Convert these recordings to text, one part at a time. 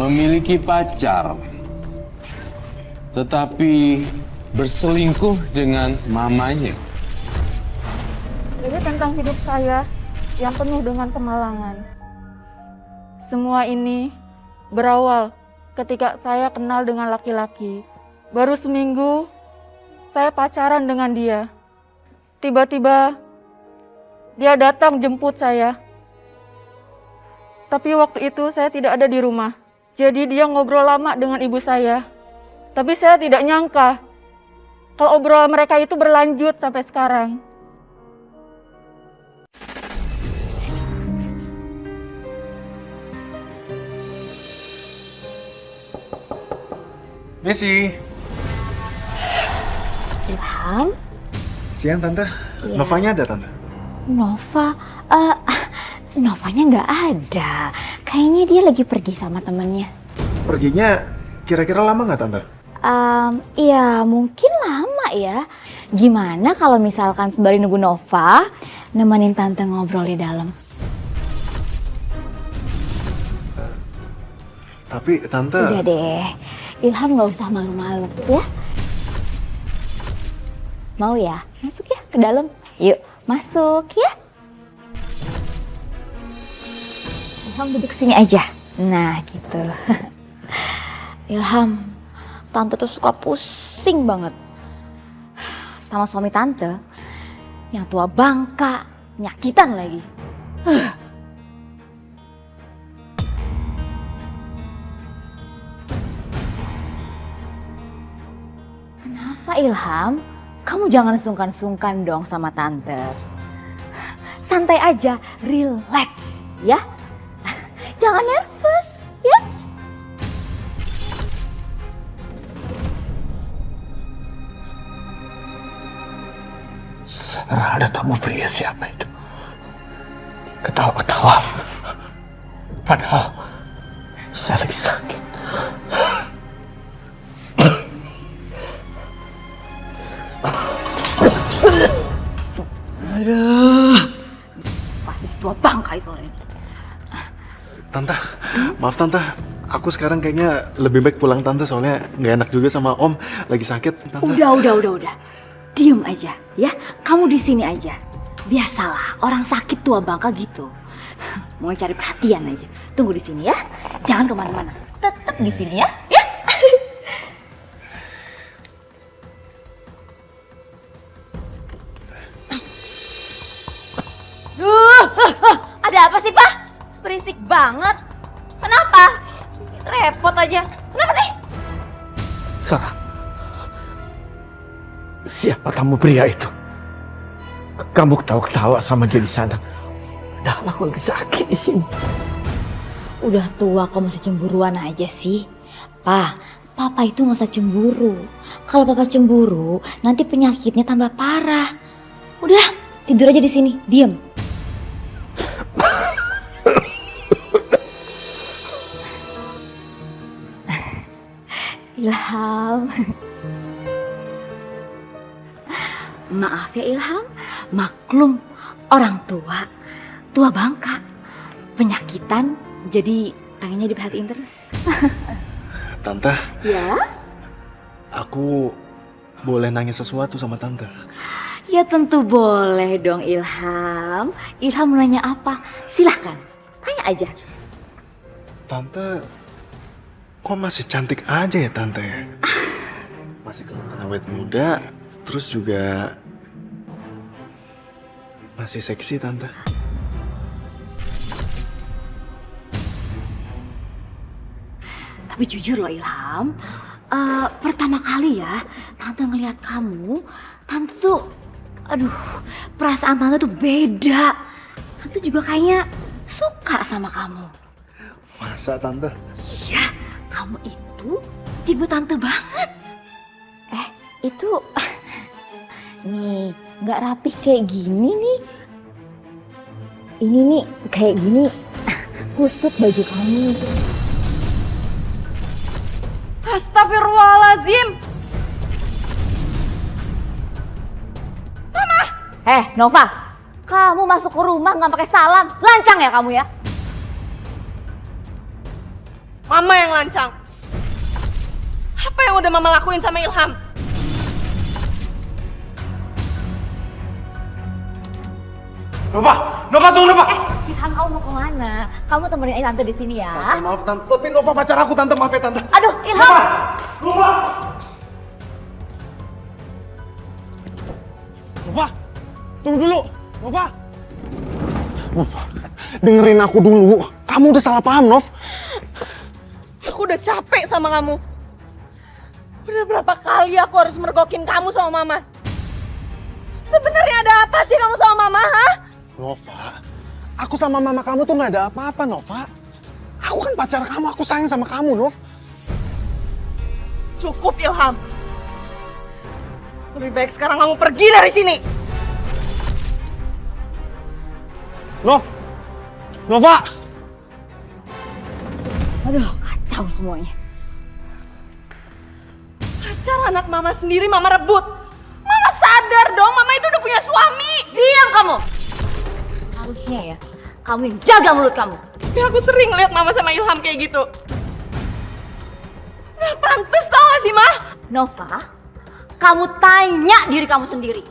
memiliki pacar, tetapi berselingkuh dengan mamanya. Ini tentang hidup saya yang penuh dengan kemalangan. Semua ini berawal ketika saya kenal dengan laki-laki. Baru seminggu saya pacaran dengan dia. Tiba-tiba dia datang jemput saya. Tapi waktu itu saya tidak ada di rumah. Jadi dia ngobrol lama dengan ibu saya. Tapi saya tidak nyangka kalau obrolan mereka itu berlanjut sampai sekarang. Messi. Ilham? Siang Tante. Iya. Novanya ada Tante? Nova? Novanya nggak ada. Kayaknya dia lagi pergi sama temennya. Perginya kira-kira lama nggak Tante? Iya mungkin lama ya. Gimana kalau misalkan sembari nunggu Nova, nemenin Tante ngobrol di dalam? Tapi Tante... Udah deh, Ilham nggak usah malu-malu ya. Mau ya? Masuk ya ke dalam. Yuk, masuk ya. Ilham duduk sini aja. Nah, gitu. Ilham, Tante tuh suka pusing banget sama suami Tante yang tua bangka, nyakitan lagi. Kenapa Ilham? Kamu jangan sungkan-sungkan dong sama Tante. Santai aja, relax ya. Jangan nervous ya. Sarah, ada tamu pria siapa itu? Ketawa-ketawa. Padahal saya lagi sakit. Aduh. Pasti si tua bangka itu lagi. Tante, maaf Tante. Aku sekarang kayaknya lebih baik pulang Tante, soalnya nggak enak juga sama Om. Lagi sakit Tante. Udah. Diem aja ya. Kamu di sini aja. Biasalah, orang sakit tua bangka gitu. Mau cari perhatian aja. Tunggu di sini ya. Jangan kemana-mana. Tetap di sini ya. Ya. Ada apa sih, Pak? Berisik banget. Kenapa? Repot aja. Kenapa sih? Sarah, siapa tamu pria itu? Kamu ketawa-ketawa sama dia di sana. Padahal aku lagi sakit di sini. Udah tua kok masih cemburuan aja sih. Papa itu gak usah cemburu. Kalau Papa cemburu, nanti penyakitnya tambah parah. Udah, tidur aja di sini, diem. Ilham. Maaf ya Ilham, maklum orang tua bangka, penyakitan, jadi pengennya diperhatiin terus. Tante, Ya? aku boleh nanya sesuatu sama Tante? Ya tentu boleh dong Ilham. Ilham mau nanya apa? Silahkan, tanya aja. Tante, kok masih cantik aja ya Tante? Masih kelihatan awet muda, terus juga masih seksi Tante. Tapi jujur loh Ilham, pertama kali ya Tante ngelihat kamu, Tante tuh, aduh, perasaan Tante tuh beda. Tante juga kayaknya suka sama kamu. Masa Tante? Iya, kamu itu tipe Tante banget. Itu, nih, nggak rapih kayak gini nih. Ini nih, kayak gini, kusut baju kamu. Astagfirullahaladzim. Nova, kamu masuk ke rumah nggak pakai salam, lancang ya kamu ya? Mama yang lancang. Apa yang udah Mama lakuin sama Ilham? Nova tunggu Nova. Ilham, kamu mau kemana? Kamu temenin Tante di sini ya. Tante, maaf Tante, tapi Nova pacar aku Tante, maaf ya Tante. Aduh, Ilham. Nova, tunggu dulu. Nova, dengerin aku dulu. Kamu udah salah paham, Nov. Aku udah capek sama kamu. Udah berapa kali aku harus mergokin kamu sama Mama? Sebenarnya ada apa sih kamu sama Mama, ha? Nova, aku sama mama kamu tuh gak ada apa-apa, Nova. Aku kan pacar kamu, aku sayang sama kamu, Nov. Cukup, Ilham. Lebih baik sekarang kamu pergi dari sini. Nova! Aduh, kacau semuanya. Pacar anak Mama sendiri Mama rebut. Mama sadar dong, Mama itu udah punya suami. Diam kamu. Harusnya ya, kamu yang jaga mulut kamu. Tapi aku sering lihat Mama sama Ilham kayak gitu. Nggak pantes tau gak sih, Ma? Nova, kamu tanya diri kamu sendiri.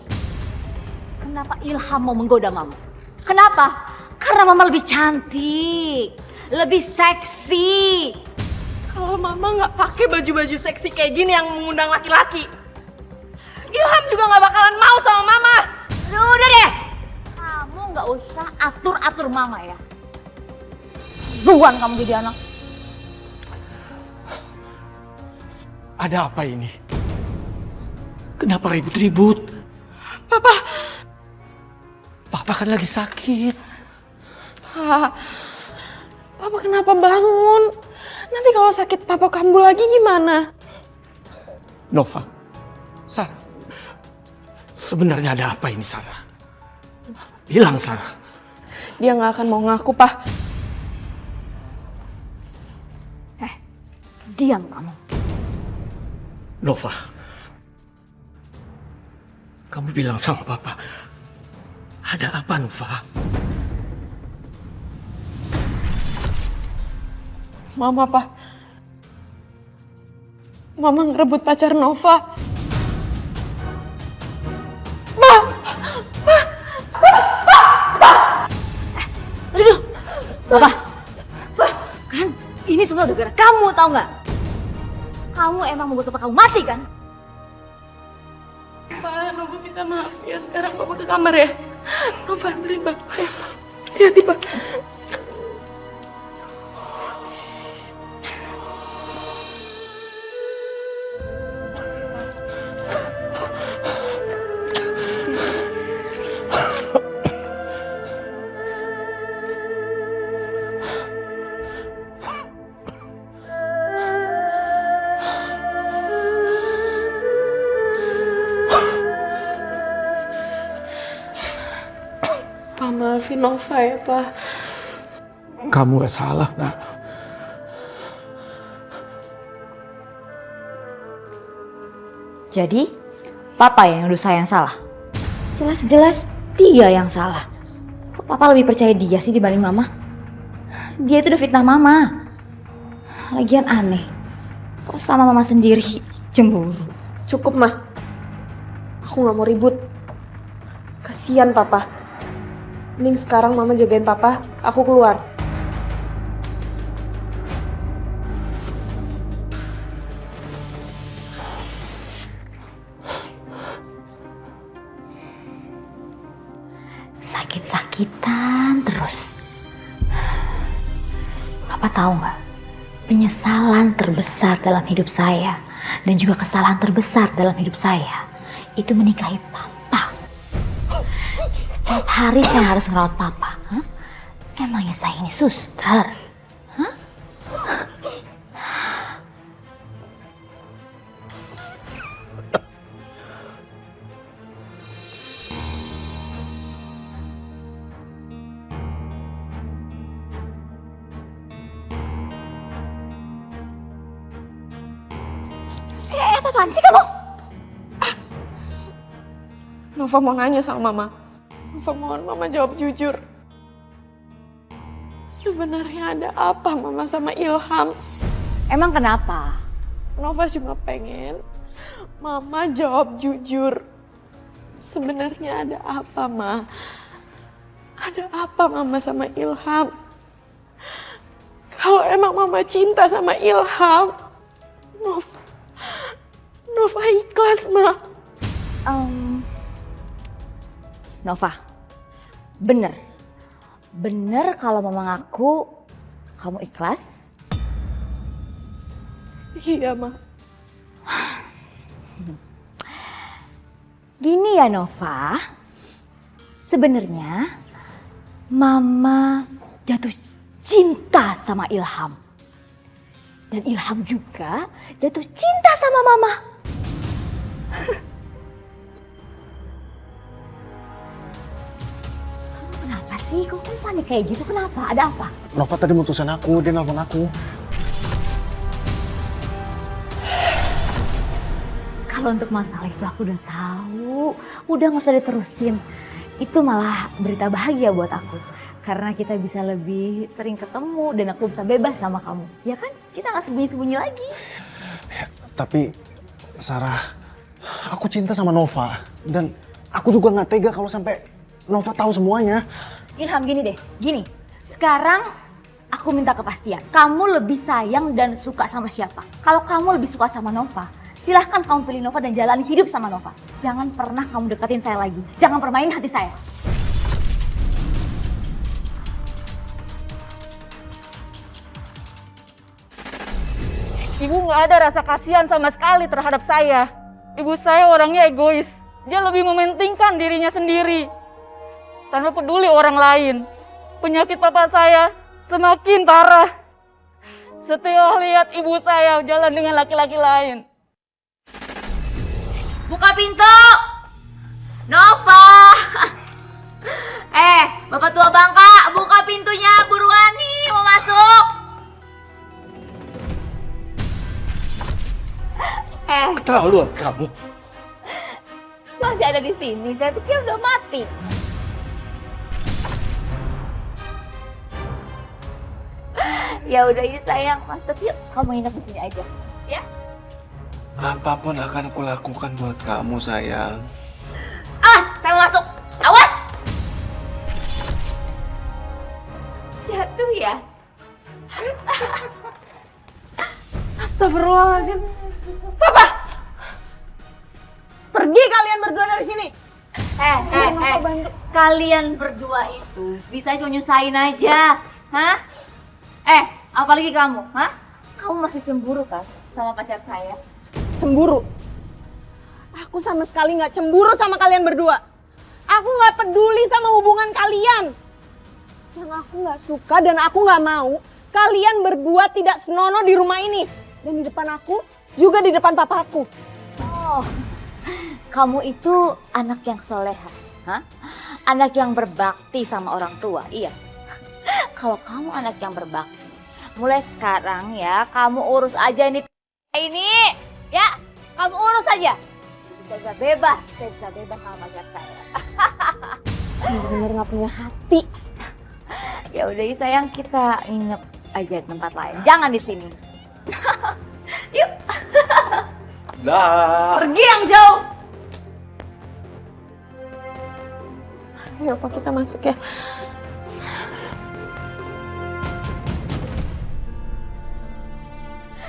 Kenapa Ilham mau menggoda Mama? Kenapa? Karena Mama lebih cantik, lebih seksi. Kalau Mama nggak pakai baju-baju seksi kayak gini yang mengundang laki-laki, Ilham juga nggak bakalan mau sama Mama. Udah deh, kamu nggak usah atur-atur Mama ya. Buan kamu jadi anak. Ada apa ini? Kenapa ribut-ribut? Papa kan lagi sakit. Papa kenapa bangun? Nanti kalau sakit Papa kambuh lagi gimana? Nova, Sarah, sebenarnya ada apa ini, Sarah? Bilang, Sarah. Dia nggak akan mau ngaku, Pak. Diam kamu. Nova, kamu bilang sama Papa, ada apa, Nova? Mama, Pak. Mama ngerebut pacar Nova. Aduh, Papa. Kan ini semua gara-gara kamu, tahu nggak? Kamu emang membuat Papa kamu mati kan? Pak, Nova minta maaf ya. Sekarang Papa ke kamar ya. Nova beli Pak. Hati-hati, Pak. Pak, maafin Nova ya, Pak. Kamu gak salah, Nak. Jadi, Papa yang nuduh saya yang salah? Jelas-jelas dia yang salah. Kok Papa lebih percaya dia sih dibanding Mama? Dia itu udah fitnah Mama. Lagian aneh. Kok sama Mama sendiri cemburu? Cukup, Mah. Aku gak mau ribut. Kasian Papa. Mending sekarang Mama jagain Papa, aku keluar. Sakit-sakitan terus. Papa tahu nggak? Penyesalan terbesar dalam hidup saya dan juga kesalahan terbesar dalam hidup saya itu menikahi Papa. Setiap hari saya harus ngerawat Papa. Hah? Emangnya saya ini suster? Hah? Apaan sih kamu? Nova mau nanya sama Mama. Nova mohon Mama jawab jujur. Sebenarnya ada apa Mama sama Ilham? Emang kenapa? Nova cuma pengen Mama jawab jujur. Sebenarnya ada apa, Ma? Ada apa Mama sama Ilham? Kalau emang Mama cinta sama Ilham, Nova ikhlas, Ma. Nova, bener kalau Mama ngaku kamu ikhlas? Iya, Ma. Gini ya Nova, sebenarnya Mama jatuh cinta sama Ilham. Dan Ilham juga jatuh cinta sama Mama. Kenapa sih? Kok kamu panik kayak gitu? Kenapa? Ada apa? Nova tadi mutusin aku, dia nelfon aku. Kalau untuk masalah itu aku udah tahu. Udah gak usah diterusin. Itu malah berita bahagia buat aku. Karena kita bisa lebih sering ketemu dan aku bisa bebas sama kamu. Ya kan? Kita gak sembunyi-sembunyi lagi. Ya, tapi Sarah, aku cinta sama Nova. Dan aku juga gak tega kalau sampai Nova tahu semuanya. Ilham gini deh, gini. Sekarang aku minta kepastian. Kamu lebih sayang dan suka sama siapa? Kalau kamu lebih suka sama Nova, silahkan kamu pilih Nova dan jalani hidup sama Nova. Jangan pernah kamu deketin saya lagi. Jangan permain hati saya. Ibu nggak ada rasa kasihan sama sekali terhadap saya. Ibu saya orangnya egois. Dia lebih mementingkan dirinya sendiri. Tanpa peduli orang lain. Penyakit papa saya semakin parah. Setelah lihat ibu saya jalan dengan laki-laki lain. Buka pintu! Nova! Bapak tua bangka, buka pintunya, buruan nih, mau masuk! Keterlaluan kamu. Masih ada di sini, saya pikir udah mati. Ya udah ini sayang, masuk yuk. Kamu nginep di sini aja, ya? Apapun akan aku lakukan buat kamu, sayang. Saya mau masuk. Awas! Jatuh ya? Astagfirullahaladzim. Papa! Pergi kalian berdua dari sini. Kalian berdua itu bisa cuma nyusahin aja. Hah? Apalagi kamu, hah? Kamu masih cemburu kan sama pacar saya? Cemburu? Aku sama sekali nggak cemburu sama kalian berdua. Aku nggak peduli sama hubungan kalian. Yang aku nggak suka dan aku nggak mau kalian berdua tidak senonoh di rumah ini. Dan di depan aku, juga di depan papaku. Oh, kamu itu anak yang soleha, hah? Anak yang berbakti sama orang tua, iya. Kalau kamu anak yang berbakti, mulai sekarang ya kamu urus aja ini, ya. Kamu urus aja. Saya bisa bebas sama pacar saya. Bener-bener nggak punya hati. Ya udah sayang, kita nginep aja di tempat lain. Jangan di sini. Yuk. Dah. Pergi yang jauh. Ayo Pak, kita masuk ya.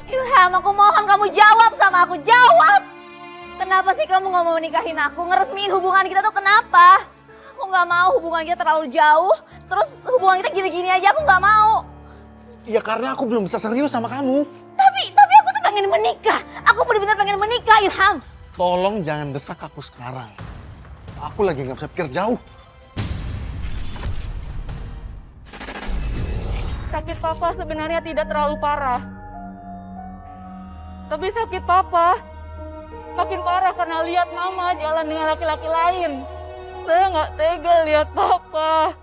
Ilham, aku mohon kamu jawab sama aku, jawab! Kenapa sih kamu gak mau menikahin aku? Ngeresmiin hubungan kita tuh kenapa? Aku gak mau hubungan kita terlalu jauh, terus hubungan kita gini-gini aja, aku gak mau. Ya karena aku belum bisa serius sama kamu. Tapi aku tuh pengen menikah. Aku benar-benar pengen menikah, Ilham. Tolong jangan desak aku sekarang. Aku lagi gak bisa pikir jauh. Sakit papa sebenarnya tidak terlalu parah. Tapi sakit papa makin parah karena lihat mama jalan dengan laki-laki lain. Saya nggak tega lihat papa.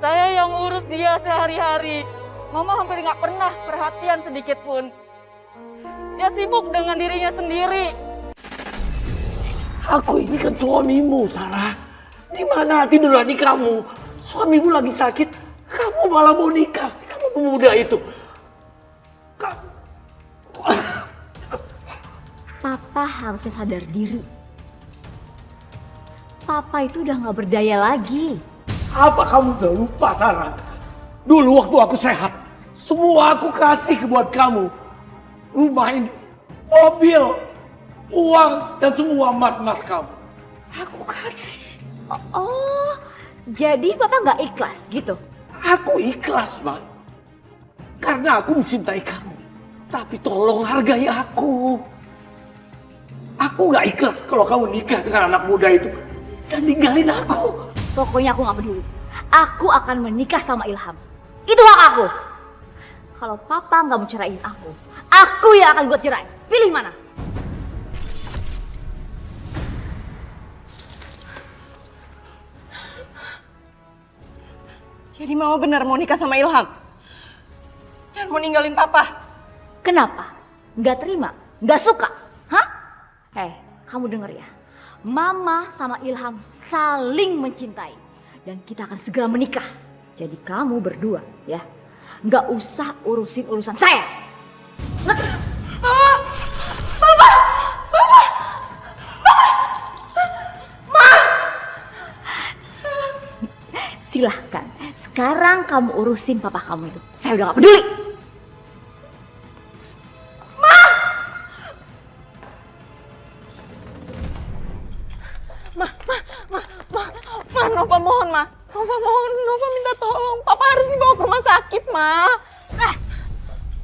Saya yang urus dia sehari-hari. Mama hampir nggak pernah perhatian sedikit pun. Dia sibuk dengan dirinya sendiri. Aku ini kan suamimu, Sarah. Di mana hati nurani kamu? Suamimu lagi sakit, kamu malah mau nikah sama pemuda itu. Papa harusnya sadar diri. Papa itu udah gak berdaya lagi. Apa kamu udah lupa, Sarah? Dulu waktu aku sehat, semua aku kasih buat kamu. Rumah ini, mobil, uang, dan semua emas-emas kamu. Aku kasih. Oh, jadi Papa gak ikhlas gitu? Aku ikhlas, Ma. Karena aku mencintai kamu. Tapi tolong hargai aku. Aku gak ikhlas kalau kamu nikah dengan anak muda itu dan ninggalin aku. Pokoknya aku gak peduli. Aku akan menikah sama Ilham. Itu hak aku. Kalau Papa gak mau ceraiin aku yang akan buat cerai. Pilih mana? Jadi Mama benar mau nikah sama Ilham? Dan mau ninggalin Papa? Kenapa? Gak terima? Gak suka? Hah? Kamu denger ya. Mama sama Ilham saling mencintai. Dan kita akan segera menikah. Jadi kamu berdua ya. Gak usah urusin urusan saya. Ngerti? Silahkan. Sekarang kamu urusin papa kamu itu. Saya udah gak peduli. Ma, Nova mohon, Ma. Nova mohon, Nova minta tolong. Papa harus dibawa ke rumah sakit, Ma.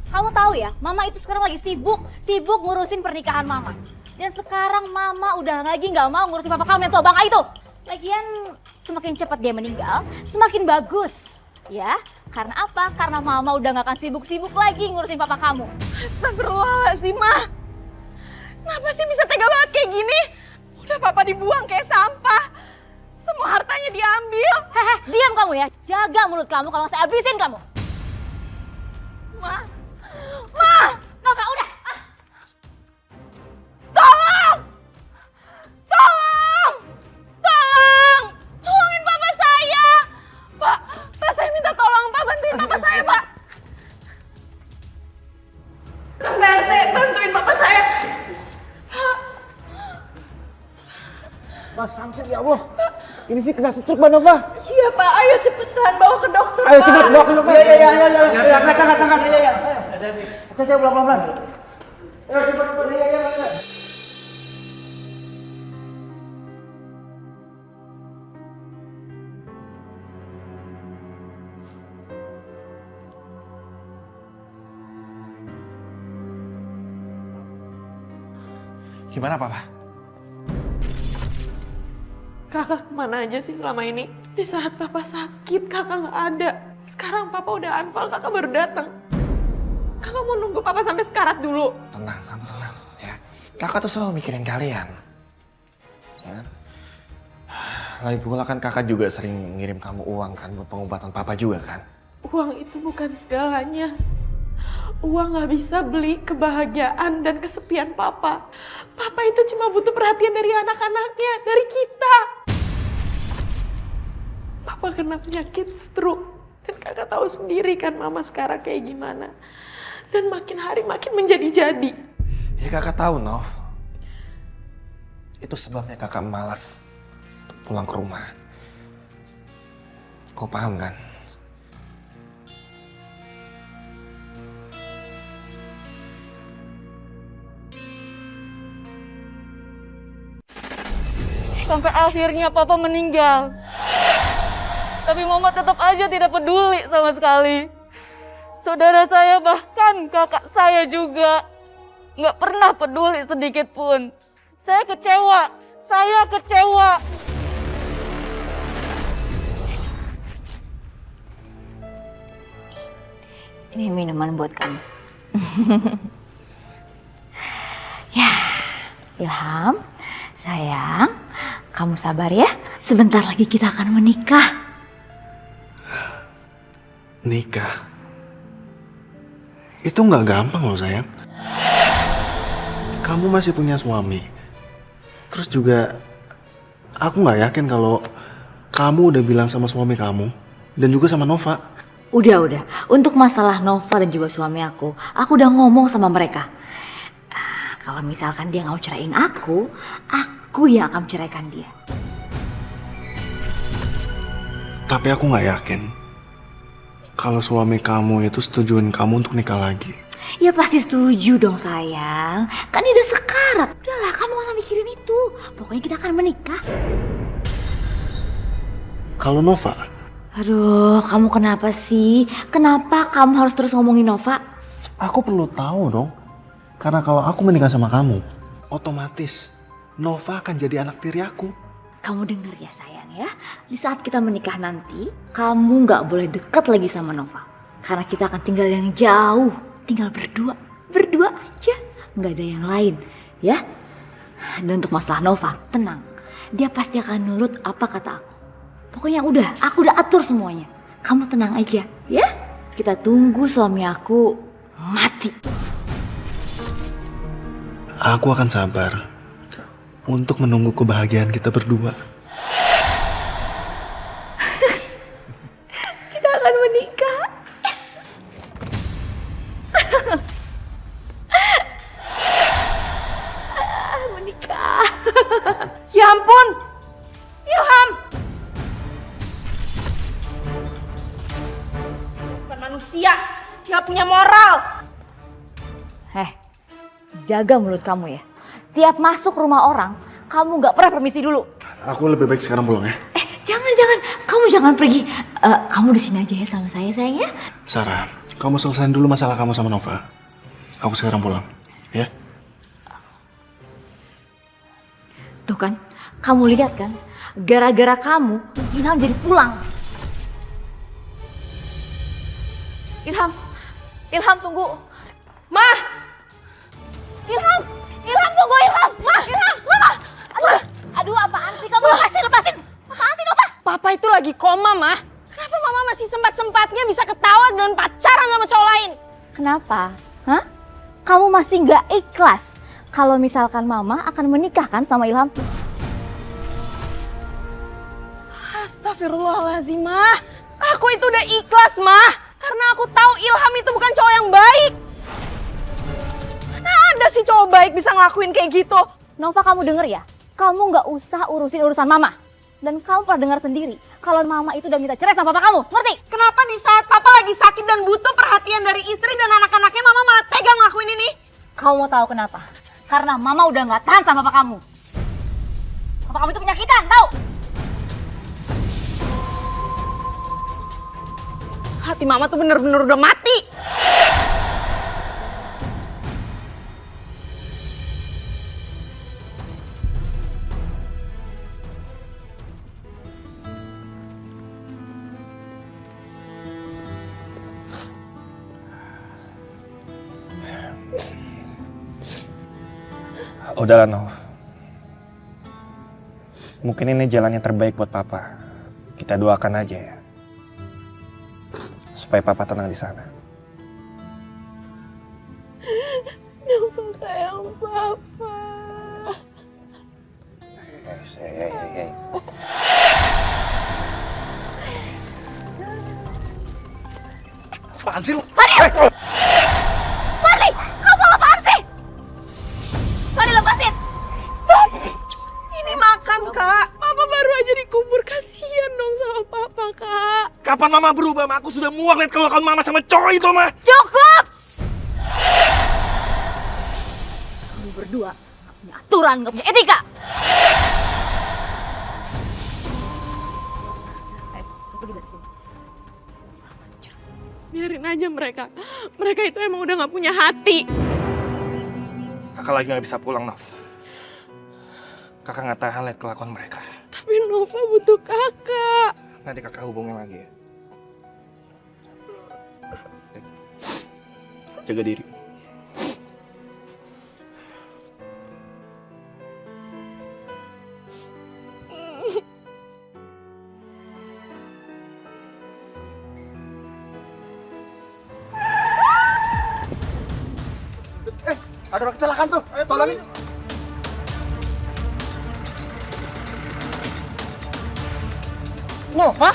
Kamu tahu ya, Mama itu sekarang lagi sibuk ngurusin pernikahan Mama. Dan sekarang Mama udah lagi nggak mau ngurusin papa kamu yang tua bangka itu. Lagian semakin cepat dia meninggal, semakin bagus. Ya, karena apa? Karena Mama udah nggak akan sibuk-sibuk lagi ngurusin papa kamu. Astagfirullahaladzim, Ma. Kenapa sih bisa tega banget kayak gini? Udah Papa dibuang kayak sampah. Semua hartanya diambil. Hehe, diam kamu ya. Jaga mulut kamu kalau saya habisin kamu. Ma. Nova, udah. Tolong! Tolong! Tolong! Tolongin papa saya! Pak, saya minta tolong, Pak. Bantuin papa saya, Pak. Pak RT, bantuin papa saya. Mas Samsul, ya Allah. Ini sih kena stroke, Mbak Nova. Iya, Pak. Ayo cepetan bawa ke dokter, Ayo Pak. cepat bawa ke dokter. Iya. Angkat. Iya. Hati-hati, pelan-pelan. Ayo cepat. Iya. Gimana, Papa? Kakak kemana aja sih selama ini? Di saat Papa sakit, Kakak nggak ada. Sekarang Papa udah anfal, Kakak baru datang. Kakak mau nunggu Papa sampai sekarat dulu. Tenang, kamu tenang. Ya. Kakak tuh selalu mikirin kalian. Ya. Lagi pula kan kakak juga sering ngirim kamu uang kan buat pengobatan Papa juga kan? Uang itu bukan segalanya. Uang nggak bisa beli kebahagiaan dan kesepian Papa. Papa itu cuma butuh perhatian dari anak-anaknya, dari kita. Papa kena penyakit stroke. Dan kakak tahu sendiri kan mama sekarang kayak gimana. Dan makin hari makin menjadi-jadi. Ya kakak tahu, Nov. Itu sebabnya kakak malas untuk pulang ke rumah. Kau paham kan? Sampai akhirnya Papa meninggal. Tapi Mama tetap aja tidak peduli sama sekali. Saudara saya bahkan kakak saya juga nggak pernah peduli sedikit pun. Saya kecewa. Ini minuman buat kamu. Ya, Ilham, sayang, kamu sabar ya. Sebentar lagi kita akan menikah. Nikah? Itu nggak gampang loh sayang. Kamu masih punya suami. Terus juga aku nggak yakin kalau kamu udah bilang sama suami kamu dan juga sama Nova. Udah. Untuk masalah Nova dan juga suami aku udah ngomong sama mereka. kalau misalkan dia nggak mau ceraiin aku yang akan menceraikan dia. Tapi aku nggak yakin kalau suami kamu itu setujuin kamu untuk nikah lagi. Ya pasti setuju dong sayang. Kan dia udah sekarat. Udahlah kamu gak usah mikirin itu. Pokoknya kita akan menikah. Kalau Nova, Aduh, kamu kenapa sih? Kenapa kamu harus terus ngomongin Nova? aku perlu tahu dong. Karena kalau aku menikah sama kamu, otomatis Nova akan jadi anak tiri aku. Kamu denger ya sayang ya. Di saat kita menikah nanti, kamu gak boleh deket lagi sama Nova. Karena kita akan tinggal yang jauh. Tinggal berdua. Berdua aja. Gak ada yang lain. Ya. Dan untuk masalah Nova, tenang. Dia pasti akan nurut apa kata aku. Pokoknya udah, aku udah atur semuanya. Kamu tenang aja, ya. Kita tunggu suami aku mati. Aku akan sabar untuk menunggu kebahagiaan kita berdua. Kita akan menikah. Yes. Menikah. Ya ampun! Ilham! Bukan manusia, dia punya moral. Jaga mulut kamu ya. Tiap masuk rumah orang, kamu gak pernah permisi dulu. Aku lebih baik sekarang pulang ya. Jangan. Kamu jangan pergi. Kamu di sini aja ya sama saya sayang ya. Sarah, kamu selesaiin dulu masalah kamu sama Nova. Aku sekarang pulang, ya. Tuh kan, kamu lihat kan? Gara-gara kamu, Ilham jadi pulang. Ilham tunggu. Mah! Ilham tunggu Ilham. Ilham. Aduh apaan sih kamu? Lepasin. Apaan sih Nova? Papa itu lagi koma, Mah. Kenapa Mama masih sempat-sempatnya bisa ketawa dan pacaran sama cowok lain? Kenapa? Hah? Kamu masih nggak ikhlas kalau misalkan Mama akan menikahkan sama Ilham? Astagfirullahaladzim, Mah. Aku itu udah ikhlas, Mah. Karena aku tahu Ilham itu bukan cowok yang baik. Mana ada sih cowok baik bisa ngelakuin kayak gitu? Nova kamu denger ya? Kamu nggak usah urusin urusan Mama. Dan kamu pernah dengar sendiri kalau Mama itu udah minta cerai sama papa kamu, ngerti? Kenapa di saat Papa lagi sakit dan butuh perhatian dari istri dan anak-anaknya, Mama malah tega ngelakuin ini? Kamu mau tahu kenapa? Karena Mama udah nggak tahan sama papa kamu. Papa kamu itu penyakitan, tahu? Hati Mama tuh bener-bener udah mati. Udahlah, Nov. Mungkin ini jalan yang terbaik buat Papa. Kita doakan aja ya. Supaya Papa tenang di sana. Nova sayang Papa. Hey. Apaan sih lu? Fadli, kamu apaan sih? Fadli lepasin. Stop! Ini makam, Kak. Papa baru aja dikubur. Kasihan dong sama Papa, Kak. Kapan Mama berubah? Aku sudah muak lihat kelakuan Mama sama cowok itu, Ma. Cukup! Kamu berdua gak punya aturan, gak punya etika. Pergi dari sini. Biarin aja mereka. Mereka itu emang udah gak punya hati. Kakak lagi nggak bisa pulang, Nov. Kakak nggak tahan lihat kelakuan mereka. Tapi Nova butuh kakak. Nanti kakak hubungin lagi ya. Jaga diri. Ada orang kecelakaan tuh, ayo tolongin. Nova?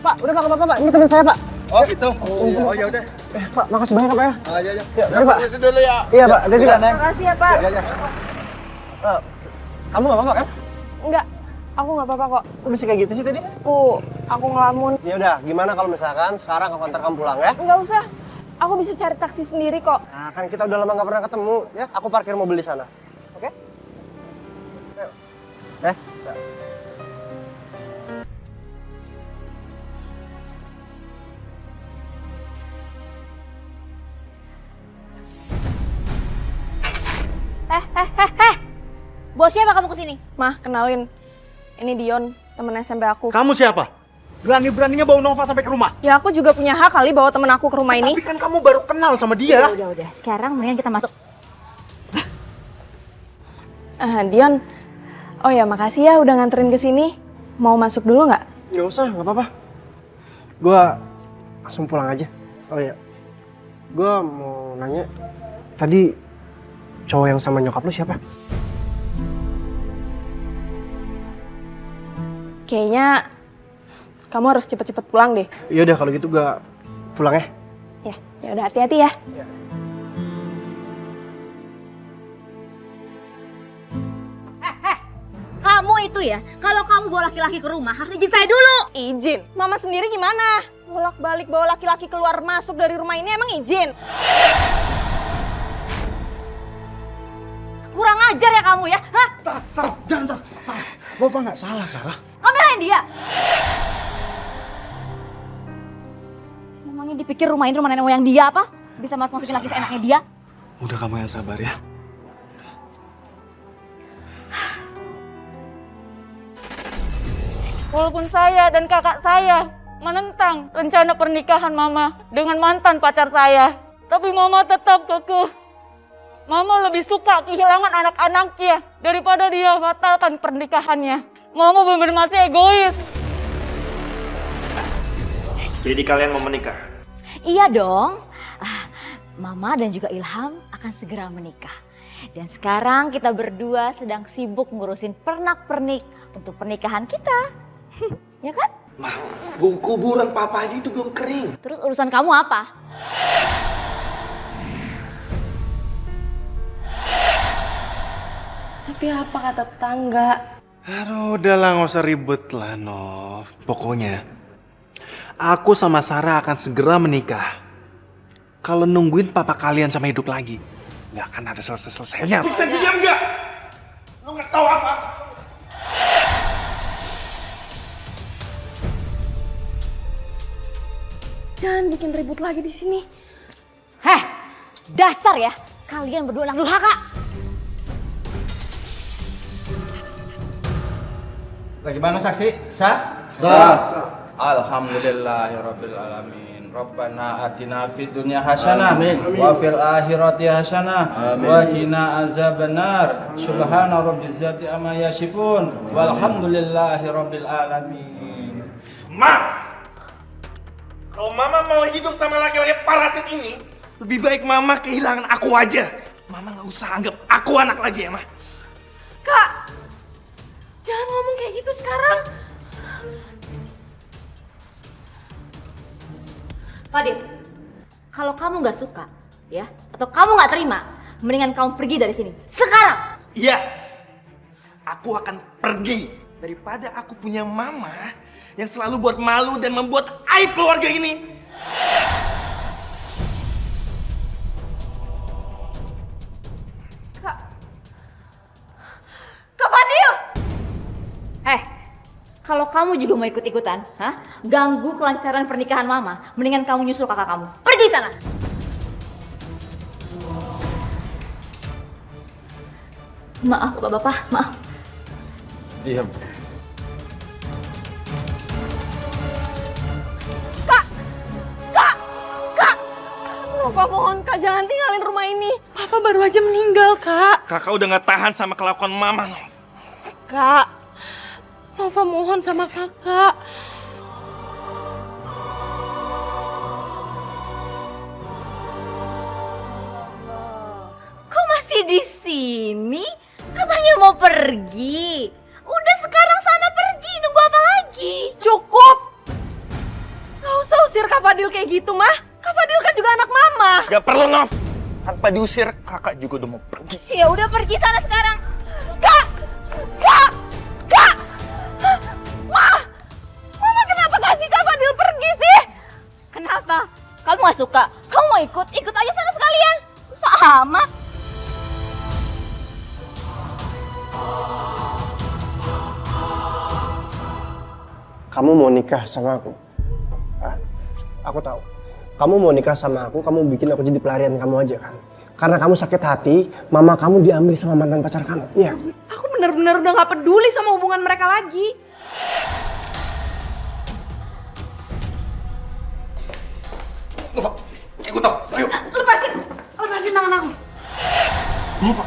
Pak, udah gak apa-apa, Pak. Ini teman saya, Pak. Oh itu. Oh ya udah. Pak, makasih banyak Pak ya. Oh iya iya. Ya, mari Pak. Permisi dulu ya. Iya Pak, dia juga. Makasih ya, Pak. Iya iya. Kamu gak apa-apa kan? Enggak, aku nggak apa-apa kok. Kok bisa kayak gitu sih tadi? Aku ngelamun. Ya udah, gimana kalau misalkan sekarang aku antar kamu pulang ya? Nggak usah. Aku bisa cari taksi sendiri kok. Nah, kan kita udah lama nggak pernah ketemu, ya. Aku parkir mobil di sana. Oke? Ayo. Ya. Bawa siapa kamu kesini? Mah, kenalin. Ini Dion, temen SMP aku. Kamu siapa? Berani-beraninya bawa Nova sampai ke rumah? Ya aku juga punya hak kali bawa temen aku ke rumah ini. Tapi kan kamu baru kenal sama dia. Udah. Sekarang mendingan kita masuk. Dion. Oh ya, makasih ya udah nganterin ke sini. Mau masuk dulu nggak? Nggak usah, nggak apa-apa. Gua langsung pulang aja. Oh iya. Gua mau nanya. Tadi cowok yang sama nyokap lu siapa? Kayaknya kamu harus cepet-cepet pulang deh. Ya udah kalau gitu gua pulang ya. Ya udah hati-hati ya. Kamu itu ya, kalau kamu bawa laki-laki ke rumah harus izin saya dulu. Izin? Mama sendiri gimana? Bolak-balik bawa laki-laki keluar masuk dari rumah ini emang izin? Kurang ajar ya kamu ya, hah? Sarah, jangan Sarah. Nova nggak salah, Sarah. Kamu belain dia. Memangnya dipikir rumah ini rumah nenek moyang dia apa? Bisa masukin laki seenaknya dia? Udah kamu yang sabar ya. Walaupun saya dan kakak saya menentang rencana pernikahan Mama dengan mantan pacar saya, tapi Mama tetap kekeh. Mama lebih suka kehilangan anak-anaknya daripada dia batalkan pernikahannya. Mama benar-benar masih egois. Jadi kalian mau menikah? Iya dong. Mama dan juga Ilham akan segera menikah. Dan sekarang kita berdua sedang sibuk ngurusin pernak-pernik untuk pernikahan kita. Ya kan? Mah, kuburan papa aja itu belum kering. Terus urusan kamu apa? Tapi apa kata tetangga? Aduh, udahlah nggak usah ribet lah, Nov. Pokoknya, aku sama Sarah akan segera menikah. Kalau nungguin papa kalian sama hidup lagi, nggak akan ada selesai-selesainya. Bisa diam nggak? Lu nggak tahu apa? Jangan bikin ribut lagi di sini. Heh, dasar ya. Kalian berdua anak durhaka. Bagaimana saksi? Sah. Alhamdulillahirabbil alamin. Rabbana atina fid dunya hasanah wa fil akhirati hasanah wa qina azabannar. Subhana rabbiz zati amma yasifun walhamdulillahirabbil alamin. Ma! Kalau Mama mau hidup sama laki-laki parasit ini, lebih baik Mama kehilangan aku aja. Mama nggak usah anggap aku anak lagi ya, Ma. Kak, jangan ngomong kayak gitu sekarang. Fadil, kalau kamu nggak suka, ya, atau kamu nggak terima, mendingan kamu pergi dari sini. Sekarang! Iya, aku akan pergi daripada aku punya Mama yang selalu buat malu dan membuat aib keluarga ini. Kak Fadil! Kalau kamu juga mau ikut-ikutan, ganggu kelancaran pernikahan Mama, mendingan kamu nyusul kakak kamu. Pergi sana! Maaf, Bapak-bapak, maaf. Iya. Nova mohon Kak, jangan tinggalin rumah ini. Papa baru aja meninggal, Kak. Kakak udah gak tahan sama kelakuan Mama. Kak, Nova mohon sama kakak. Kok masih di sini? Katanya mau pergi. Udah sekarang sana pergi, nunggu apa lagi? Cukup! Gak usah usir Kak Fadil kayak gitu, Mah. Kak Fadil kan juga anak Mama. Gak perlu, Nov. Tanpa diusir, kakak juga udah mau pergi. Ya udah pergi sana sekarang. Kak! Kak! Kak! Mah! Mama kenapa kasih Kak Fadil pergi sih? Kenapa? Kamu gak suka? Kamu mau ikut? Ikut aja sana sekalian. Susah amat. Kamu mau nikah sama aku? Ah, aku tahu. Kamu mau nikah sama aku, kamu bikin aku jadi pelarian kamu aja kan? Karena kamu sakit hati, mama kamu diambil sama mantan pacar kamu. Iya. Aku bener-bener udah gak peduli sama hubungan mereka lagi. Nova, ikut tau, ayo. Lepasin tangan aku. Nova,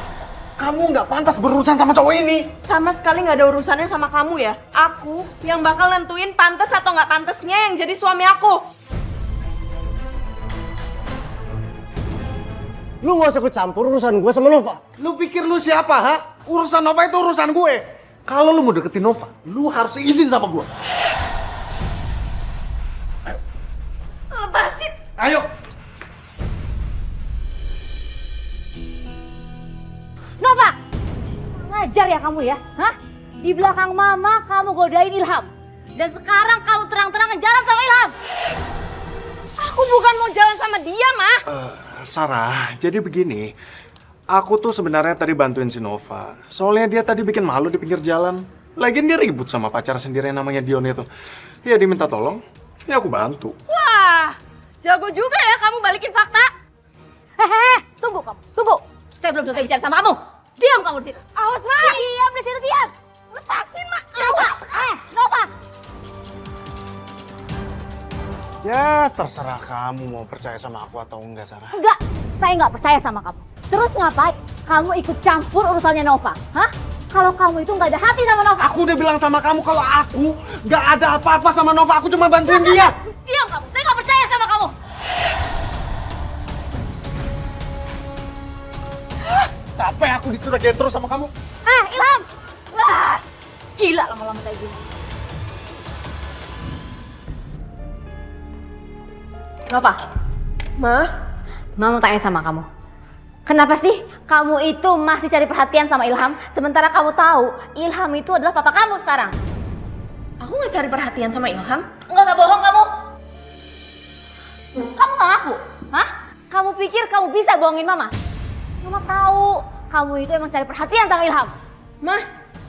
kamu nggak pantas berurusan sama cowok ini. Sama sekali gak ada urusannya sama kamu ya. Aku yang bakal nentuin pantas atau gak pantasnya yang jadi suami aku. Lu gak usah ikut campur urusan gue sama Nova. Lu pikir lu siapa, ha? Urusan Nova itu urusan gue. Kalau lu mau deketin Nova, lu harus izin sama gue. Lepasin. Ayo. Nova! Ngajar ya kamu ya? Hah? Di belakang mama kamu godain Ilham. Dan sekarang kamu terang-terangan jalan sama Ilham. Aku bukan mau jalan sama dia, Mah. Sarah, jadi begini. Aku tuh sebenarnya tadi bantuin si Nova. Soalnya dia tadi bikin malu di pinggir jalan. Lagian dia ribut sama pacar sendiri yang namanya Dion itu. Ya dia minta tolong, ya aku bantu. Wah, jago juga ya kamu balikin fakta. Hehehe, tunggu kamu, tunggu. Saya belum selesai bicara sama kamu. Diam kamu di situ. Awas, Mah. Diam di situ, diam. Lepasin, Mah. Nova, Nova. Ya terserah kamu mau percaya sama aku atau enggak, Sarah. Enggak, saya nggak percaya sama kamu. Terus ngapain kamu ikut campur urusannya Nova? Hah? Kalau kamu itu nggak ada hati sama Nova. Aku udah bilang sama kamu kalau aku nggak ada apa-apa sama Nova. Aku cuma bantuin dia. Diam kamu, saya nggak percaya sama kamu. Capek aku dicurigain terus sama kamu. Ilham. Wah, gila lama-lama kayak gini. Nova, Mah, Mama mau tanya sama kamu. Kenapa sih kamu itu masih cari perhatian sama Ilham, sementara kamu tahu Ilham itu adalah papa kamu sekarang? aku nggak cari perhatian sama Ilham. Nggak usah bohong kamu. Kamu nggak ngaku? Hah? Kamu pikir kamu bisa bohongin Mama? Mama tahu kamu itu emang cari perhatian sama Ilham. Mah,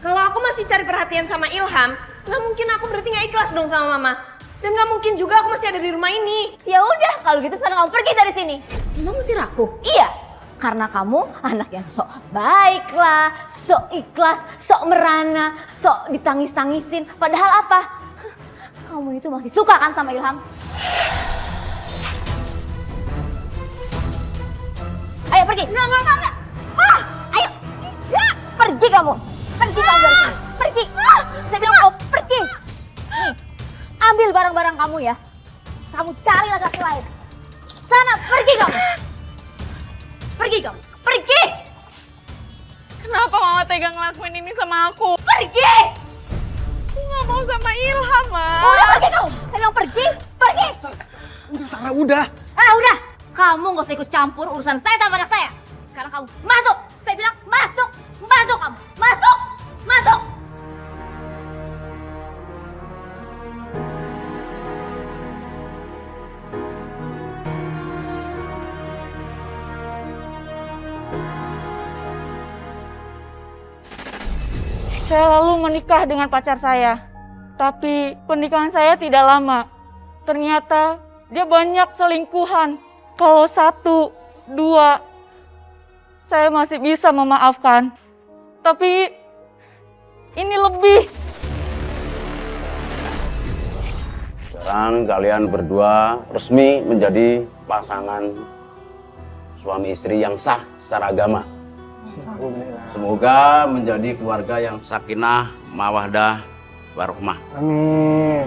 kalau aku masih cari perhatian sama Ilham, nggak mungkin aku berarti nggak ikhlas dong sama Mama. Dan nggak mungkin juga aku masih ada di rumah ini. Ya udah, kalau gitu sekarang kamu pergi dari sini. Emang ngusir aku? Iya, karena kamu anak yang sok baik lah, sok ikhlas, sok merana, sok ditangis-tangisin. Padahal apa? Kamu itu masih suka kan sama Ilham? Ayo pergi. Enggak. Ah, ayo. Ya, pergi kamu. Pergi kamu dari sini. Pergi. Saya bilang kamu pergi. Nih, ambil barang-barang kamu ya. Kamu cari laki-laki lain. Sana, pergi kamu. Pergi kamu. Pergi. Kenapa Mama tega ngelakuin ini sama aku? Pergi. Aku nggak mau sama Ilham, Mah. Udah pergi kamu. Saya bilang pergi. Pergi. Udah, Sarah, udah. Udah. Kamu nggak usah ikut campur urusan saya sama anak saya. Sekarang kamu masuk. Saya bilang masuk. Masuk kamu. Masuk. Masuk. Saya lalu menikah dengan pacar saya. Tapi pernikahan saya tidak lama. Ternyata dia banyak selingkuhan. Kalau 1, 2, saya masih bisa memaafkan. Tapi ini lebih. Sekarang kalian berdua resmi menjadi pasangan suami istri yang sah secara agama. Semoga menjadi keluarga yang sakinah, mawaddah, warahmah. Amin.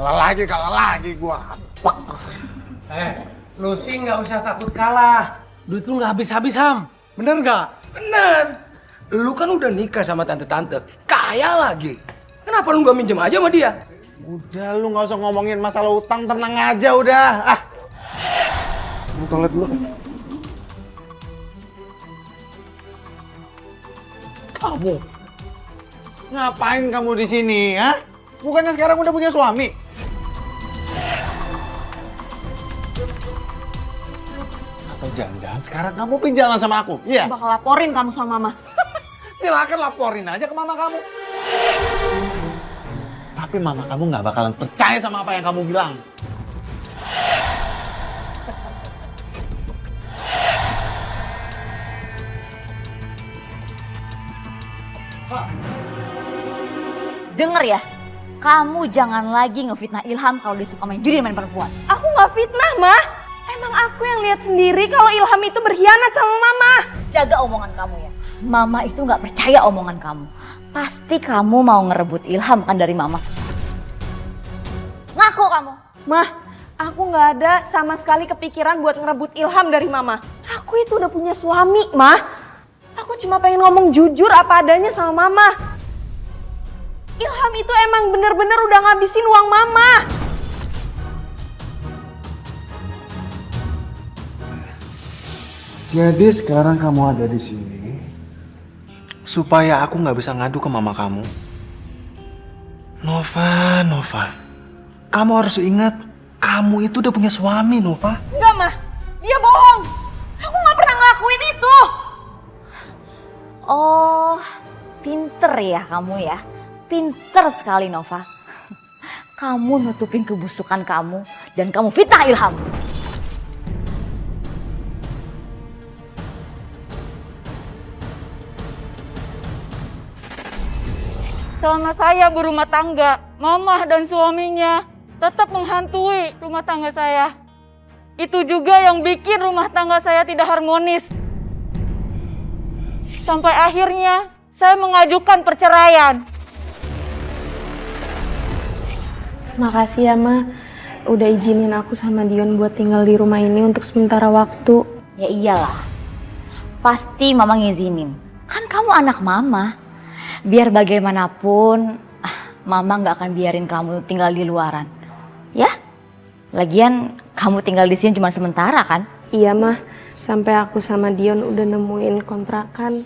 Kalah lagi gua. Lu sih nggak usah takut kalah. Duit lu nggak habis-habis, Ham. Bener nggak? Bener. Lu kan udah nikah sama tante-tante. Kaya lagi. Kenapa lu nggak minjem aja sama dia? Udah lu nggak usah ngomongin masalah utang, tenang aja udah. Mau toilet dulu. Kamu ngapain kamu di sini, ha? Bukannya sekarang udah punya suami? Atau jangan-jangan sekarang kamu pinjalan sama aku? Iya. Bakal laporin kamu sama mama. Silakan laporin aja ke mama kamu. Tapi mama kamu nggak bakalan percaya sama apa yang kamu bilang. Dengar ya, kamu jangan lagi ngefitnah Ilham kalau dia suka main judi dan main perempuan. Aku nggak fitnah, Ma. Emang aku yang lihat sendiri kalau Ilham itu berkhianat sama Mama. Jaga omongan kamu ya. Mama itu nggak percaya omongan kamu. Pasti kamu mau ngerebut Ilham kan dari Mama. Ngaku kamu. Mah, aku nggak ada sama sekali kepikiran buat ngerebut Ilham dari Mama. Aku itu udah punya suami, Mah. Aku cuma pengen ngomong jujur apa adanya sama Mama. Ilham itu emang bener-bener udah ngabisin uang Mama. Jadi sekarang kamu ada di sini supaya aku nggak bisa ngadu ke mama kamu. Nova, kamu harus ingat kamu itu udah punya suami, Nova. Enggak, Mah. Dia bohong. Aku nggak pernah ngelakuin itu. Oh, pinter ya kamu ya. Pinter sekali Nova. Kamu nutupin kebusukan kamu dan kamu fitnah Ilham. Selama saya berumah tangga, Mama dan suaminya tetap menghantui rumah tangga saya. Itu juga yang bikin rumah tangga saya tidak harmonis. Sampai akhirnya saya mengajukan perceraian. Makasih ya, Ma. Udah izinin aku sama Dion buat tinggal di rumah ini untuk sementara waktu. Ya iyalah. Pasti Mama ngizinin. Kan kamu anak Mama. Biar bagaimanapun, Mama nggak akan biarin kamu tinggal di luaran. Ya? Lagian kamu tinggal di sini cuma sementara kan? Iya, Mah. Sampai aku sama Dion udah nemuin kontrakan.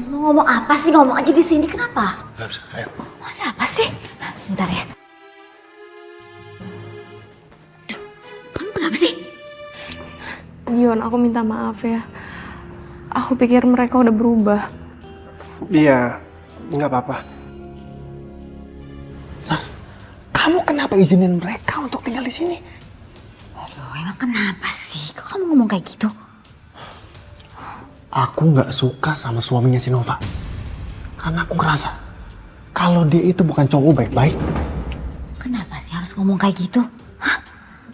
Mau ngomong apa sih? Ngomong aja di sini. Kenapa? Gak bisa, ayo. Ada apa sih? Sebentar ya. Duh, kamu kenapa sih? Dion, aku minta maaf ya. Aku pikir mereka udah berubah. Iya, nggak apa-apa. Sar, kamu kenapa izinin mereka untuk tinggal di sini? Aduh, emang kenapa sih? Kok kamu ngomong kayak gitu? Aku nggak suka sama suaminya si Nova. Karena aku ngerasa kalau dia itu bukan cowok baik-baik. Kenapa sih harus ngomong kayak gitu? Hah?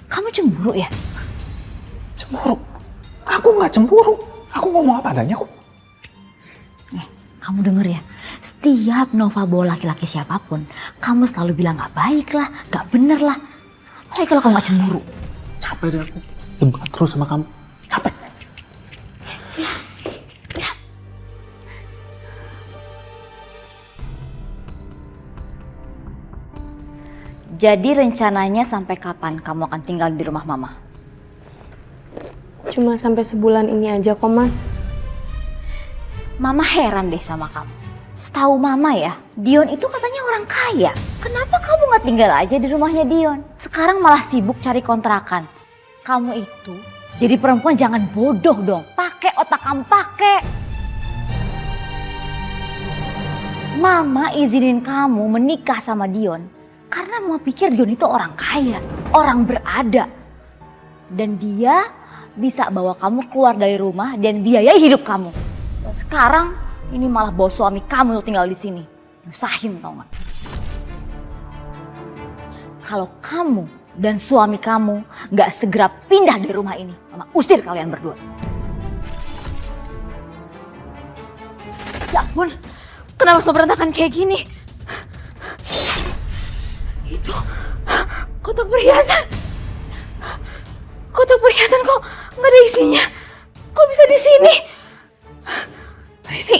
Kamu cemburu ya? Cemburu? Aku nggak cemburu. Aku ngomong apa adanya kok. Kamu denger ya, setiap Nova bawa laki-laki siapapun, kamu selalu bilang gak baik lah, gak bener lah. Apalagi kalau kamu gak cemburu. Capek deh aku debat terus sama kamu. Capek. Jadi rencananya sampai kapan kamu akan tinggal di rumah Mama? Cuma sampai sebulan ini aja kok, Ma. Mama heran deh sama kamu. Setahu Mama ya, Dion itu katanya orang kaya. Kenapa kamu gak tinggal aja di rumahnya Dion? Sekarang malah sibuk cari kontrakan. Kamu itu jadi perempuan jangan bodoh dong. Pakai otak kamu, pakai. Mama izinin kamu menikah sama Dion karena Mama pikir Dion itu orang kaya, orang berada. Dan dia bisa bawa kamu keluar dari rumah dan biayai hidup kamu. Dan sekarang ini malah bawa suami kamu untuk tinggal di sini. Nyusahin tau gak? Kalau kamu dan suami kamu gak segera pindah dari rumah ini, Mama usir kalian berdua. Ya ampun, kenapa semua berantakan kayak gini? Itu kotak perhiasan. Kotak perhiasan kok nggak ada isinya? Kok bisa di sini? Ini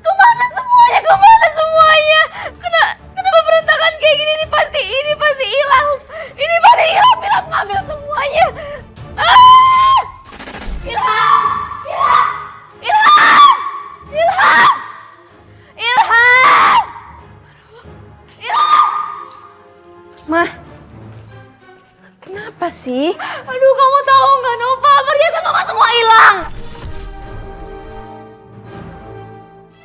kemana semuanya? Kemana semuanya? Kenapa berantakan kayak gini? Ini pasti Ilham. Ini pasti Ilham. Ilham ngambil semuanya. Ah! Ilham! Ilham! Ilham! Ilham! Ilham! Ilham! Mah, kenapa sih? Aduh, kamu tahu nggak, Nova? Perhiasan mama semua hilang.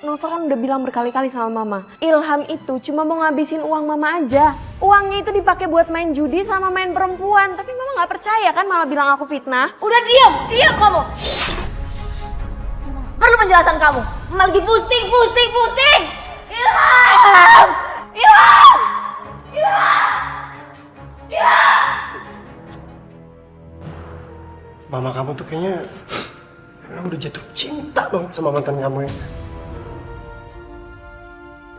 Nova kan udah bilang berkali-kali sama mama, Ilham itu cuma mau ngabisin uang mama aja. Uangnya itu dipakai buat main judi sama main perempuan. Tapi mama nggak percaya kan, malah bilang aku fitnah. Udah diam kamu. Perlu penjelasan kamu. Mama lagi pusing. Ilham! Ilham! Ilham! Ilham! Mama kamu tuh kayaknya udah jatuh cinta banget sama mantan kamu ya.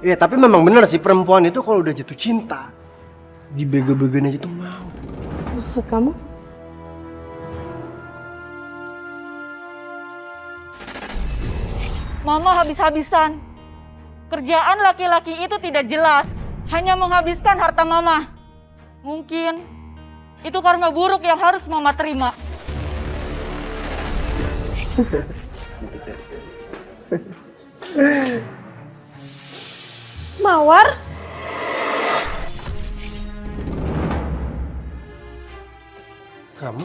Iya, tapi memang bener sih perempuan itu kalau udah jatuh cinta, dibego-begoin aja tuh mau. Maksud kamu? Mama habis-habisan. Kerjaan laki-laki itu tidak jelas, hanya menghabiskan harta mama. Mungkin itu karma buruk yang harus mama terima. Mawar? Kamu?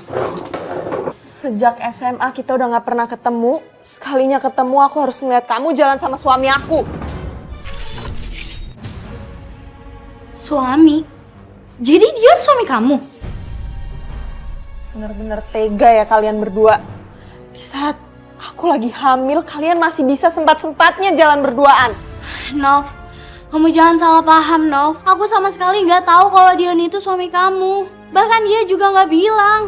Sejak SMA kita udah gak pernah ketemu. Sekalinya ketemu aku harus ngeliat kamu jalan sama suami aku. Suami? Jadi Dion suami kamu? Bener-bener tega ya kalian berdua. Di saat aku lagi hamil, kalian masih bisa sempat-sempatnya jalan berduaan. Nov, kamu jangan salah paham, Nov. Aku sama sekali nggak tahu kalau Dion itu suami kamu. Bahkan dia juga nggak bilang.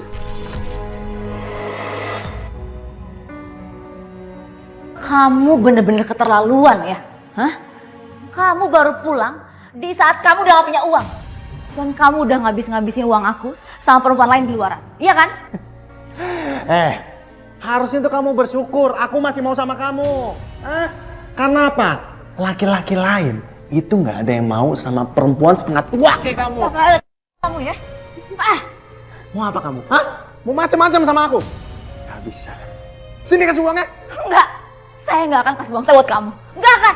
Kamu bener-bener keterlaluan ya? Hah? Kamu baru pulang di saat kamu udah gak punya uang. Dan kamu udah ngabis-ngabisin uang aku sama perempuan lain di luaran. Iya kan? Harusnya tuh kamu bersyukur aku masih mau sama kamu. Karena apa? Laki-laki lain itu nggak ada yang mau sama perempuan setengah tua kayak kamu. Kamu ya? Mau apa kamu? Hah? Mau macam-macam sama aku? Gak bisa. Sini kasih uangnya. Enggak. Saya nggak akan kasih uang saya buat kamu. Nggak akan.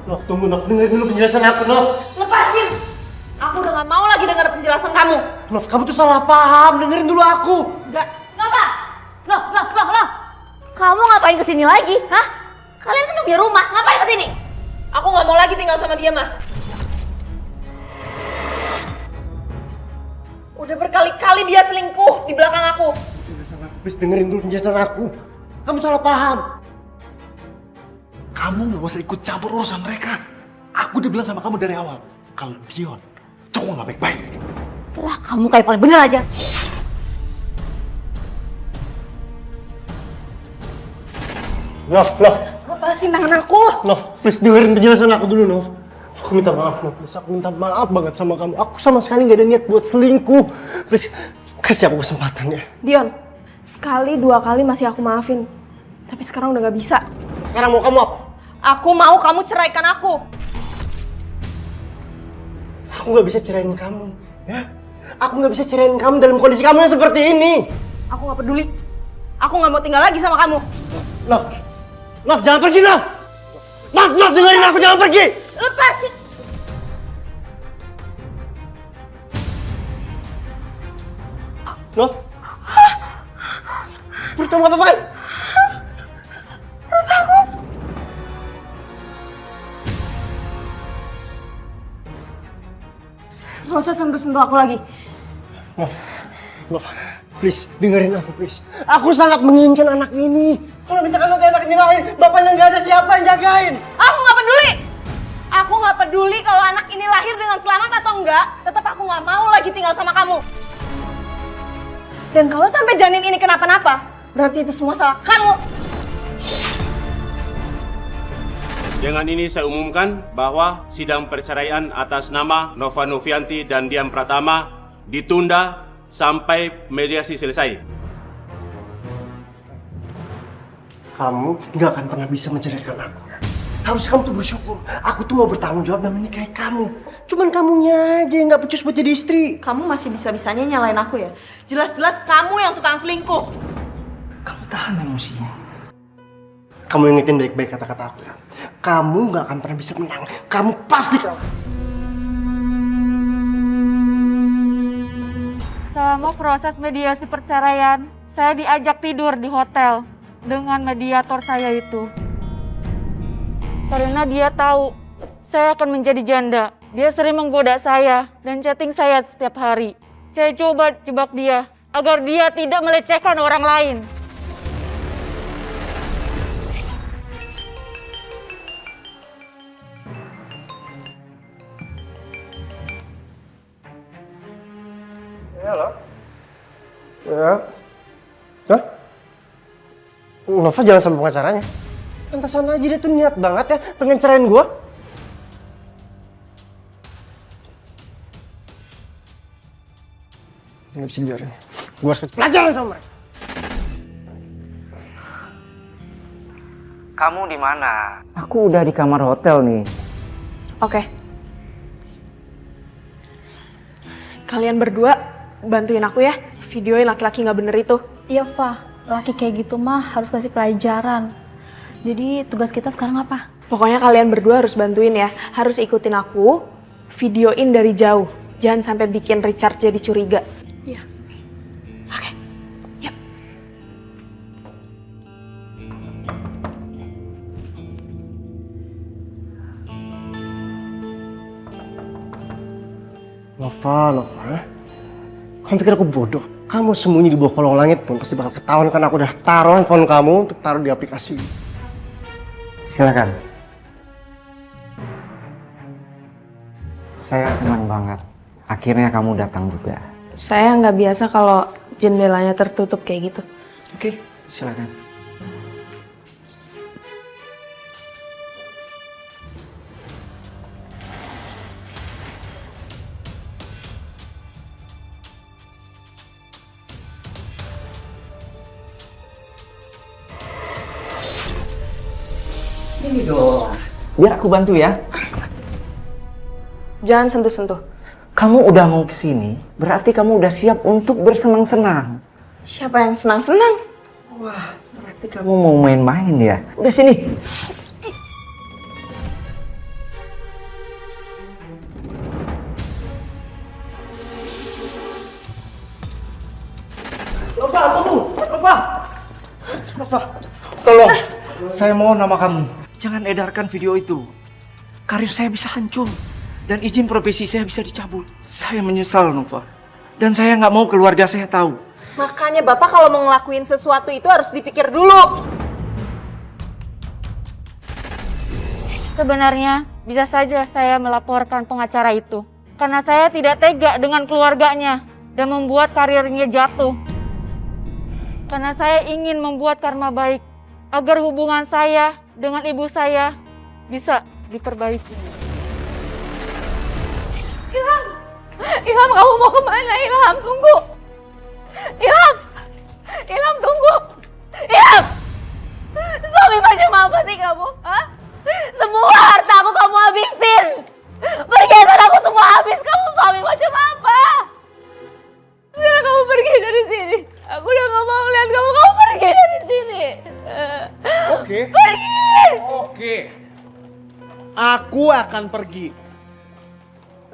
Nov, tunggu Nov, dengerin dulu penjelasan aku, Nov. Lepasin! Aku udah gak mau lagi denger penjelasan kamu. Nov, kamu tuh salah paham, dengerin dulu aku. Enggak. Nova! Loh. Kamu ngapain kesini lagi? Hah? Kalian kan udah punya rumah, ngapain kesini? Aku gak mau lagi tinggal sama dia, mah. Udah berkali-kali dia selingkuh di belakang aku. Penjelasan aku, please dengerin dulu penjelasan aku. Kamu salah paham. Kamu gak usah ikut campur urusan mereka. Aku udah bilang sama kamu dari awal, kalau Dion cowok gak baik-baik. Lah, kamu kayak paling bener aja. Nov. Lepasin tangan aku. Nov, please dengerin penjelasan aku dulu, Nov. Aku minta maaf, Nov. Please, aku minta maaf banget sama kamu. Aku sama sekali gak ada niat buat selingkuh. Please, kasih aku kesempatan ya. Dion, sekali dua kali masih aku maafin. Tapi sekarang udah gak bisa. Sekarang mau kamu apa? Aku mau kamu ceraikan aku. Aku gak bisa cerain kamu, ya. Aku gak bisa cerain kamu dalam kondisi kamu yang seperti ini. Aku gak peduli. Aku gak mau tinggal lagi sama kamu. Nov, jangan pergi, Nov! Nov, dengerin aku, jangan pergi! Lepasin! Nov? Perut kamu apa-apaan? Perut aku. Gak usah sentuh-sentuh aku lagi. Nov, please, dengerin aku, please. Aku sangat menginginkan anak ini. Kalau misalkan nanti anak ini lahir, bapaknya nggak ada, siapa yang jagain? Aku nggak peduli. Aku nggak peduli kalau anak ini lahir dengan selamat atau enggak. Tetap aku nggak mau lagi tinggal sama kamu. Dan kalau sampai janin ini kenapa-napa, berarti itu semua salah kamu. Dengan ini saya umumkan bahwa sidang perceraian atas nama Nova Novianti dan Dian Pratama ditunda sampai mediasi selesai. Kamu nggak akan pernah bisa menceraikan aku. Harus kamu tuh bersyukur. Aku tuh mau bertanggung jawab dan menikahi kamu. Cuman kamunya aja yang nggak becus buat jadi istri. Kamu masih bisa-bisanya nyalain aku ya? Jelas-jelas kamu yang tukang selingkuh. Kamu tahan emosinya. Kamu ingetin baik-baik kata-kata aku ya. Kamu nggak akan pernah bisa menang. Kamu pasti kalah. Selama proses mediasi perceraian, saya diajak tidur di hotel dengan mediator saya itu. Karena dia tahu saya akan menjadi janda. Dia sering menggoda saya dan chatting saya setiap hari. Saya coba jebak dia agar dia tidak melecehkan orang lain. Halo? Ya? Hah? Nova jalan sama pengacaranya? Pantesan aja dia tuh niat banget ya pengen cerain gue. Nggak bisa dibiarin. Gue harus kasih pelajaran sama mereka. Kamu di mana? Aku udah di kamar hotel nih. Oke. Kalian berdua bantuin aku ya, videoin laki-laki nggak bener itu. Iya, Fa. Laki kayak gitu mah harus kasih pelajaran. Jadi tugas kita sekarang apa? Pokoknya kalian berdua harus bantuin ya, harus ikutin aku, videoin dari jauh. Jangan sampai bikin Richard jadi curiga. Iya. Oke, yuk. Nova. Kamu pikir aku bodoh? Kamu sembunyi di bawah kolong langit pun pasti bakal ketahuan karena aku udah taruh handphone kamu untuk taruh di aplikasi. Silakan. Saya senang banget. Akhirnya kamu datang juga. Saya nggak biasa kalau jendelanya tertutup kayak gitu. Oke, silakan. Ini dong. Biar aku bantu ya. Jangan sentuh-sentuh. Kamu udah mau kesini, berarti kamu udah siap untuk bersenang-senang. Siapa yang senang-senang? Wah, berarti kamu mau main-main ya? Udah sini. Nova, tunggu! Nova, tolong. Saya mohon nama kamu. Jangan edarkan video itu. Karir saya bisa hancur. Dan izin profesi saya bisa dicabut. Saya menyesal, Nova. Dan saya nggak mau keluarga saya tahu. Makanya Bapak kalau mau ngelakuin sesuatu itu harus dipikir dulu. Sebenarnya bisa saja saya melaporkan pengacara itu. Karena saya tidak tega dengan keluarganya dan membuat karirnya jatuh. Karena saya ingin membuat karma baik agar hubungan saya dengan ibu saya bisa diperbaiki. Ilham, kamu mau kemana? Ilham, tunggu. Ilham, tunggu. Ilham! Suami macam apa sih kamu? Hah? Semua harta aku kamu habisin. Perhiasan aku semua habis. Kamu suami macam apa? Sekarang kamu pergi dari sini. Aku udah gak mau lihat kamu. Kamu pergi dari sini. Oke. Pergi! Oke. Aku akan pergi.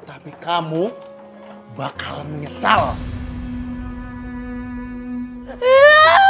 Tapi kamu bakalan menyesal. Ilham!